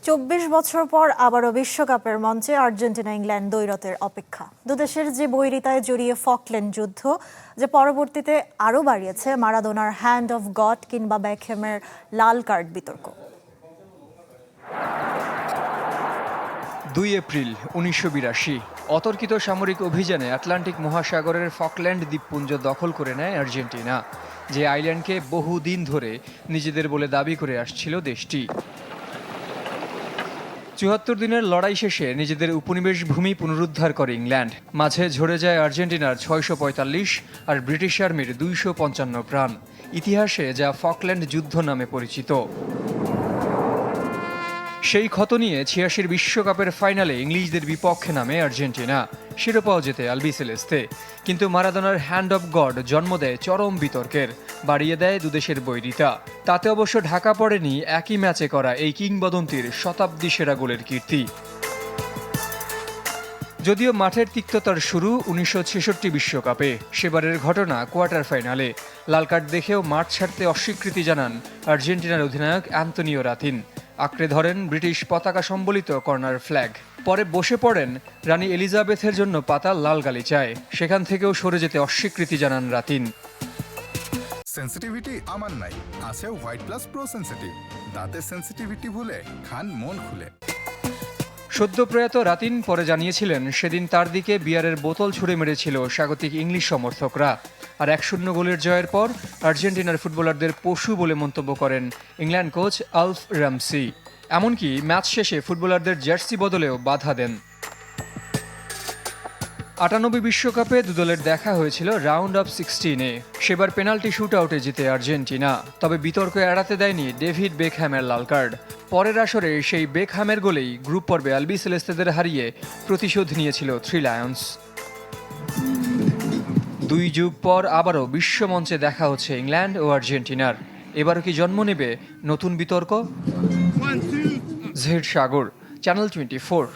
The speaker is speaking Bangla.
২৪ বছর পর আবারও বিশ্বকাপের মঞ্চে আর্জেন্টিনা ইংল্যান্ড দ্বৈরথের অপেক্ষা। দুদেশের যে বৈরিতায় জড়িয়ে ফকল্যান্ড যুদ্ধ, যে পরবর্তীতে আরও বাড়িয়েছে মারাদোনার হ্যান্ড অফ গড কিংবা বেকহ্যামের লাল কার্ড বিতর্ক। ২ এপ্রিল ১৯৮২ অতর্কিত সামরিক অভিযানে আটলান্টিক মহাসাগরের ফকল্যান্ড দ্বীপপুঞ্জ দখল করে নেয় আর্জেন্টিনা, যে আইল্যান্ডকে বহুদিন ধরে নিজেদের বলে দাবি করে আসছিল দেশটি। ৭৪ দিনের লড়াই শেষে নিজেদের উপনিবেশ ভূমি পুনরুদ্ধার করে ইংল্যান্ড। মাঝে ঝরে যায় আর্জেন্টিনার ৬৪৫ আর ব্রিটিশ আর্মির ২৫৫ প্রাণ, ইতিহাসে যা ফকল্যান্ড যুদ্ধ নামে পরিচিত। সেই ক্ষত নিয়ে ৮৬ বিশ্বকাপের ফাইনালে ইংলিশদের বিপক্ষে নামে আর্জেন্টিনা, শিরোপাও জেতে আলবিসেলেস্তে। কিন্তু মারাদোনার হ্যান্ড অফ গড জন্ম দেয় চরম বিতর্কের, বাড়িয়ে দেয় দুদেশের বৈরিতা। তাতে অবশ্য ঢাকা পড়েনি একই ম্যাচে করা এই কিংবদন্তির শতাব্দী সেরা গোলের কীর্তি। যদিও মাঠের তিক্ততার শুরু ১৯৬৬ বিশ্বকাপে, সেবারের ঘটনা কোয়ার্টার ফাইনালে। লাল কার্ড দেখেও মাঠ ছাড়তে অস্বীকৃতি জানান আর্জেন্টিনার অধিনায়ক অ্যান্তোনিও রাতিন। আঁকড়ে ধরেন ব্রিটিশ পতাকা সম্বলিত কর্নার ফ্ল্যাগ। পরে বসে পড়েন রানী এলিজাবেথের জন্য পাতা লাল গালিচায়। সেখান থেকেও সরে যেতে অস্বীকৃতি জানান রাতিন। সেন্সিটিভিটি আমার নাই, আছে হোয়াইট প্লাস প্রো সেন্সিটিভ। দাঁতের সেন্সিটিভিটি ভুলে খান মন খুলে। সদ্য প্রয়াত রাতিন পরে জানিয়েছিলেন, সেদিন তার দিকে বিয়ারের বোতল ছুঁড়ে মেরেছিল স্বাগতিক ইংলিশ সমর্থকরা। আর ১-০ গোলের জয়ের পর আর্জেন্টিনার ফুটবলারদের পশু বলে মন্তব্য করেন ইংল্যান্ড কোচ আলফ রামসি। এমনকি ম্যাচ শেষে ফুটবলারদের জার্সি বদলেও বাধা দেন। ৯৮ বিশ্বকাপে দুদলের দেখা হয়েছিল রাউন্ড অফ 16-এ। সেবার পেনাল্টি শুট আউটে জিতে আর্জেন্টিনা। তবে বিতর্ক এড়াতে দেয়নি ডেভিড বেকহ্যামের লাল কার্ড। পরের আসরে সেই বেকহ্যামের গোলেই গ্রুপ পর্বে আলবিসেলেস্তেদের হারিয়ে প্রতিশোধ নিয়েছিল থ্রি লায়ন্স। ২ যুগ পর আবারও বিশ্বমঞ্চে দেখা হচ্ছে ইংল্যান্ড ও আর্জেন্টিনার। এবারও কি জন্ম নেবে নতুন বিতর্ক? জহির সাগর, চ্যানেল 24।